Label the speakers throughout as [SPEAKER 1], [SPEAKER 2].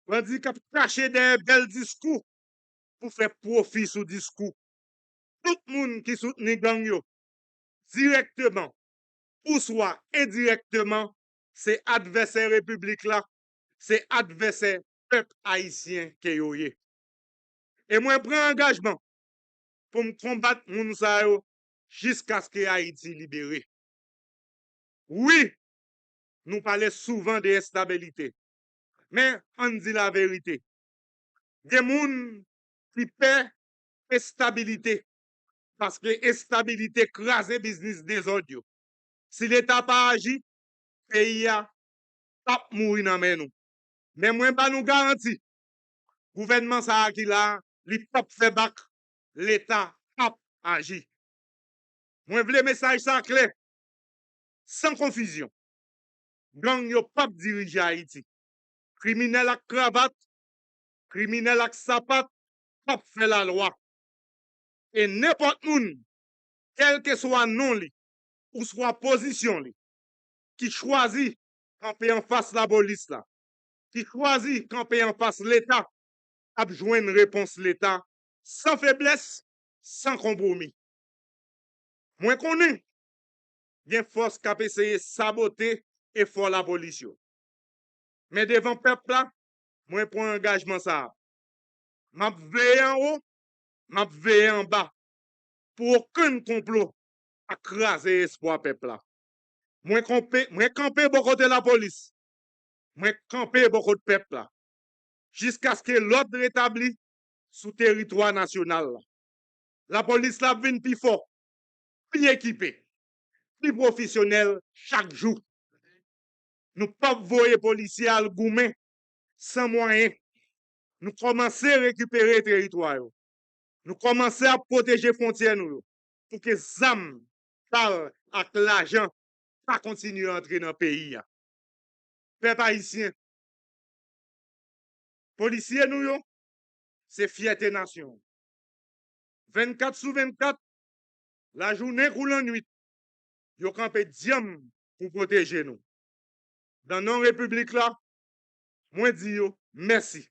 [SPEAKER 1] bandit qui a craché des belles discours pour faire profit sous discours. Tout le monde qui soutient gang yo, directement ou soit indirectement, c'est adversaire république là, c'est adversaire peuple haïtien qui yo ye. Et moi, je prends engagement pour me combattre moun sa yo jusqu'à ce que Haïti libéré. Oui, nous parlons souvent de instabilité, mais on dit la vérité. Il y a des gens qui paient stabilité parce que instabilité crase business des autres. Si l'État pas agi, le pays a mourir dans nous. Mais moi, pas nous garantis. Le gouvernement ça qui là, il pas fait bac, l'État a agi. Moi, je veux le message ça clair, sans confusion. Gang yo pas diriger Haïti. Criminel à cravate, criminel à sapat, pas fait la loi. Et n'importe moun, quel que soit nom li, ou soit position li, qui choisit camper en face la police là, qui choisit camper en face l'État, a besoin une réponse l'État, sans faiblesse, sans compromis. Moi connais, il y a force qui a essayé de saboter et faire la police. Mais devant le peuple là, moi prends engagement ça. M'a veillé en haut, m'a veillé en bas. Pour aucun complot à craser espoir peuple là. Moi camper beaucoup de la police. Moi camper beaucoup de peuple là. Jusqu'à ce que l'ordre rétabli sous territoire national là. La police là vient plus fort, plus équipé, plus professionnel chaque jour. Nous pas voyer policiers à goumen sans moyens. Nous commençons à récupérer le territoire. Nous commençons à protéger les frontières nous, pour que les âmes parlent avec l'argent pas continuer à entrer dans le pays. Peuple haïtien, policiers nous, c'est fierté nation. 24 sur 24, la journée ou la nuit, ils campé diam pour protéger nous. Dans nos républiques là, moi dis yo merci.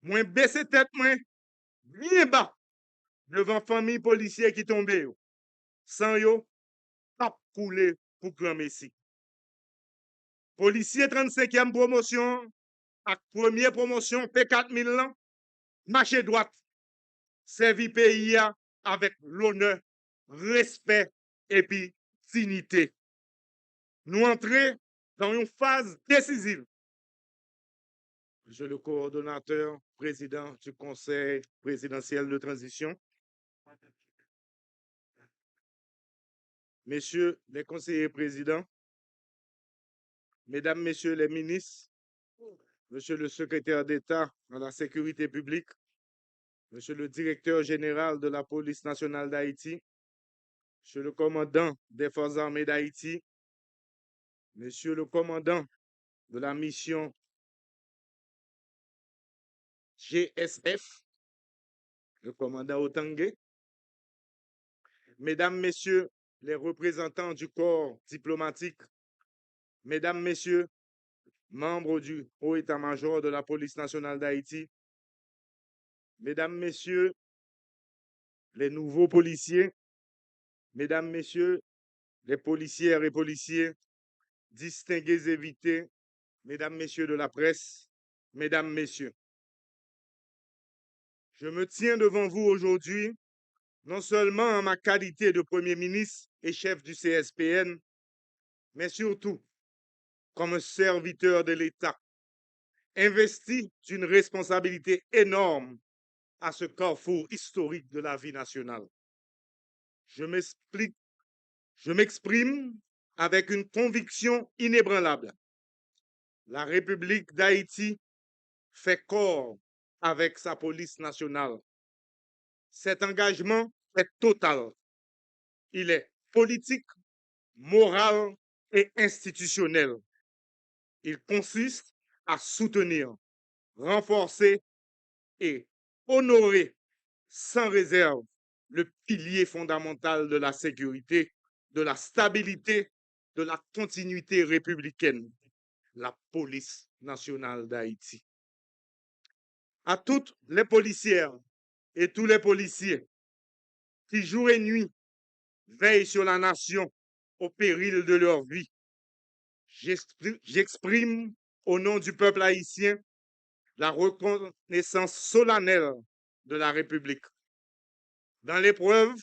[SPEAKER 1] Moi baisser tête moi bien bas devant famille policière qui tombe yo. Sans yo, pas couler pour grand messie. Policier 35e promotion, avec première promotion P4000 ans, marché droite, servi pays avec l'honneur, respect et puis dignité. Nous entrons dans une phase décisive. Je le coordonnateur, président du Conseil présidentiel de transition. Messieurs les conseillers présidents, mesdames, messieurs les ministres, monsieur le secrétaire d'État à la sécurité publique, monsieur le directeur général de la police nationale d'Haïti, monsieur le commandant des forces armées d'Haïti, monsieur le commandant de la mission GSF, le commandant Otangue, mesdames, messieurs les représentants du corps diplomatique, mesdames, messieurs, membres du haut état-major de la police nationale d'Haïti, mesdames, messieurs, les nouveaux policiers, mesdames, messieurs, les policières et policiers, distingués invités, mesdames, messieurs de la presse, mesdames, messieurs. Je me tiens devant vous aujourd'hui, non seulement en ma qualité de Premier ministre et chef du CSPN, mais surtout comme un serviteur de l'État, investi d'une responsabilité énorme à ce carrefour historique de la vie nationale. Je m'exprime avec une conviction inébranlable. La République d'Haïti fait corps avec sa police nationale. Cet engagement est total. Il est politique, moral et institutionnel. Il consiste à soutenir, renforcer et honorer sans réserve le pilier fondamental de la sécurité, de la stabilité, de la continuité républicaine, la police nationale d'Haïti. À toutes les policières et tous les policiers qui jour et nuit veillent sur la nation au péril de leur vie, j'exprime au nom du peuple haïtien la reconnaissance solennelle de la République. Dans l'épreuve,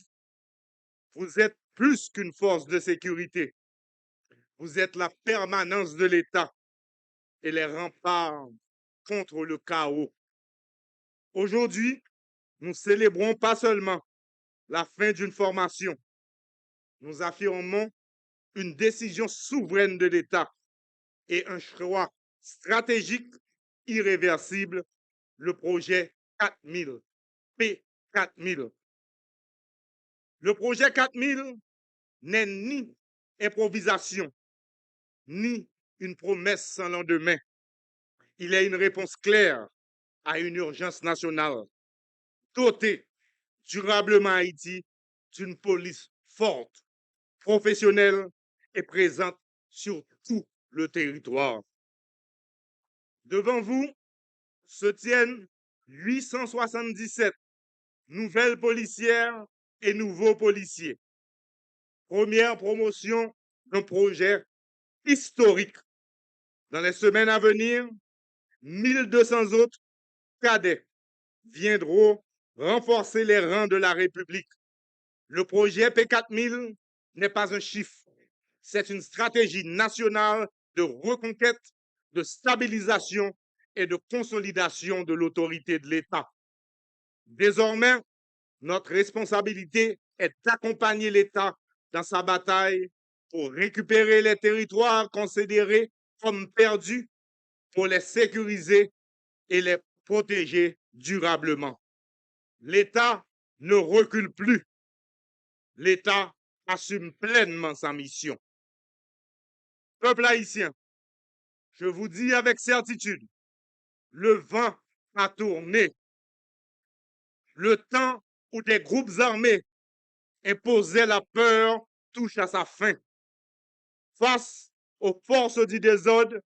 [SPEAKER 1] vous êtes plus qu'une force de sécurité. Vous êtes la permanence de l'État et les remparts contre le chaos. Aujourd'hui, nous célébrons pas seulement la fin d'une formation, nous affirmons une décision souveraine de l'État et un choix stratégique irréversible, le projet 4000, P4000. Le projet 4000 n'est ni improvisation, ni une promesse sans lendemain. Il est une réponse claire à une urgence nationale. Doter durablement Haïti d'une police forte, professionnelle et présente sur tout le territoire. Devant vous se tiennent 877 nouvelles policières et nouveaux policiers. Première promotion d'un projet historique. Dans les semaines à venir, 1200 autres cadets viendront renforcer les rangs de la République. Le projet P4000 n'est pas un chiffre, c'est une stratégie nationale de reconquête, de stabilisation et de consolidation de l'autorité de l'État. Désormais, notre responsabilité est d'accompagner l'État dans sa bataille pour récupérer les territoires considérés comme perdus, pour les sécuriser et les protéger durablement. L'État ne recule plus. L'État assume pleinement sa mission. Peuple haïtien, je vous dis avec certitude, le vent a tourné. Le temps où des groupes armés imposaient la peur touche à sa fin. Face aux forces du désordre,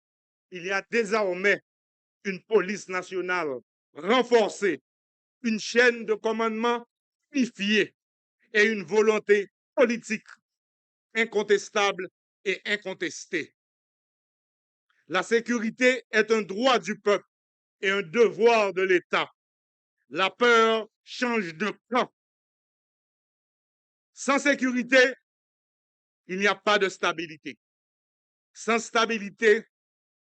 [SPEAKER 1] il y a désormais une police nationale renforcée, une chaîne de commandement unifiée et une volonté politique incontestable et incontestée. La sécurité est un droit du peuple et un devoir de l'État. La peur change de camp. Sans sécurité, il n'y a pas de stabilité. Sans stabilité,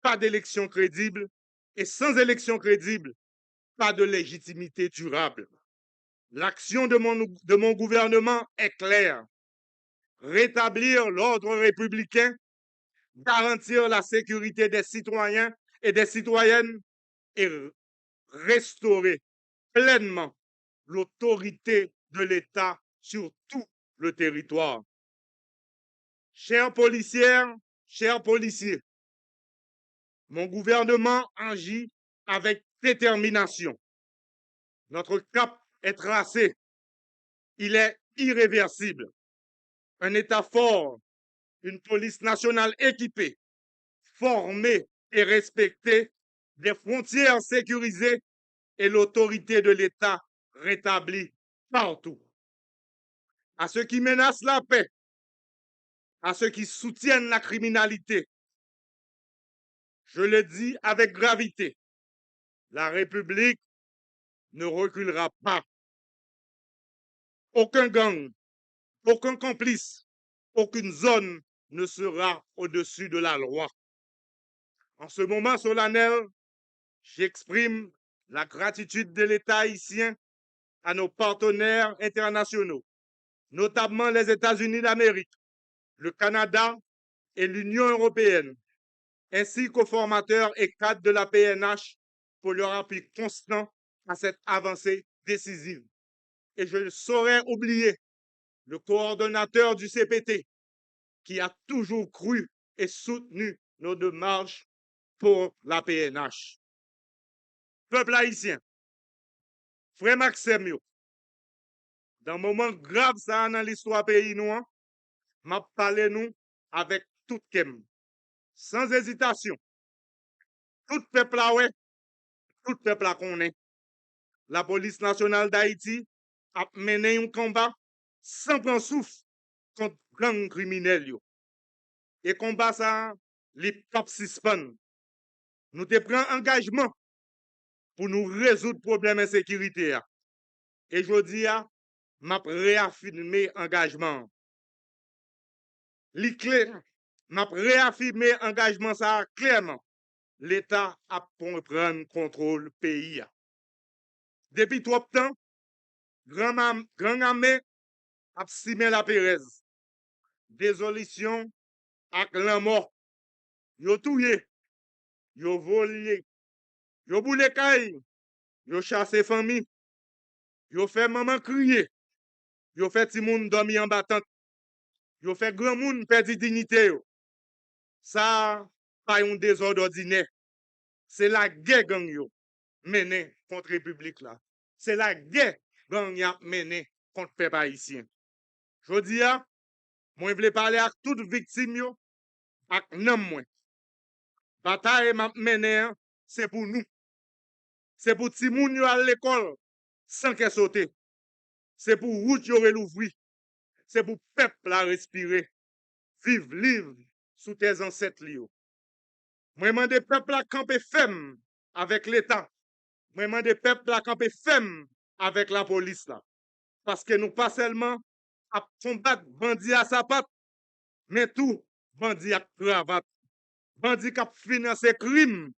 [SPEAKER 1] pas d'élection crédible. Et sans élection crédible, pas de légitimité durable. L'action de mon gouvernement est claire. Rétablir l'ordre républicain, garantir la sécurité des citoyens et des citoyennes et restaurer pleinement l'autorité de l'État sur tout le territoire. Chères policières, chers policiers, mon gouvernement agit avec détermination. Notre cap est tracé. Il est irréversible. Un État fort, une police nationale équipée, formée et respectée, des frontières sécurisées et l'autorité de l'État rétablie partout. À ceux qui menacent la paix, à ceux qui soutiennent la criminalité, je le dis avec gravité, la République ne reculera pas. Aucun gang, aucun complice, aucune zone ne sera au-dessus de la loi. En ce moment solennel, j'exprime la gratitude de l'État haïtien à nos partenaires internationaux, notamment les États-Unis d'Amérique, le Canada et l'Union européenne, ainsi qu'aux formateurs et cadres de la PNH pour leur appui constant à cette avancée décisive. Et je ne saurais oublier le coordonnateur du CPT qui a toujours cru et soutenu nos démarches pour la PNH. Peuple haïtien, frère Maxime, dans un moment grave ça dans l'histoire pays nous, m'a parlé nous avec toute kem, sans hésitation, Tout peuple là, ouais, tout peuple là connaît. La police nationale d'Haïti a mené un combat sans prendre souffle contre gang criminels. Et combat ça, les pas suspend. Nous te prenons engagement pour nous résoudre le problème de sécurité. Et je dis, m'a réaffirmé engagement. M'a réaffirmé engagement ça clairement. L'État a pour prendre contrôle du pays. Depuis trop de temps, grand armée a simé la Pérez. Désolution ak la mort. Yo touye, yo volé, yo boule kay, yo chassé famille, yo fait maman crier, yo fait ti moun dormi en battante, yo fait grand moun perdre dignité yo. Ça, pas un désordre ordinaire. C'est la guerre gang yo menée contre la République là. C'est la guerre gang y a menée contre le peuple haïtien. Je dis, moi, je voulais parler à toutes victimes yo, ak nam moi. Bataille m'a mené, c'est pour nous. C'est pour ti moun yo à l'école sans qu'elle saute. C'est pour route yo relouvri. C'est pour peuple à respirer. Vivre libre sous tes ancêtres yo. Moi, demande peuple à camper ferme avec l'État. Moi, demande peuple à camper ferme avec la police là. Parce que nous pas seulement à combattre bandit à sa patte, mais tout bandit à cravate. Bandit qui a financé crime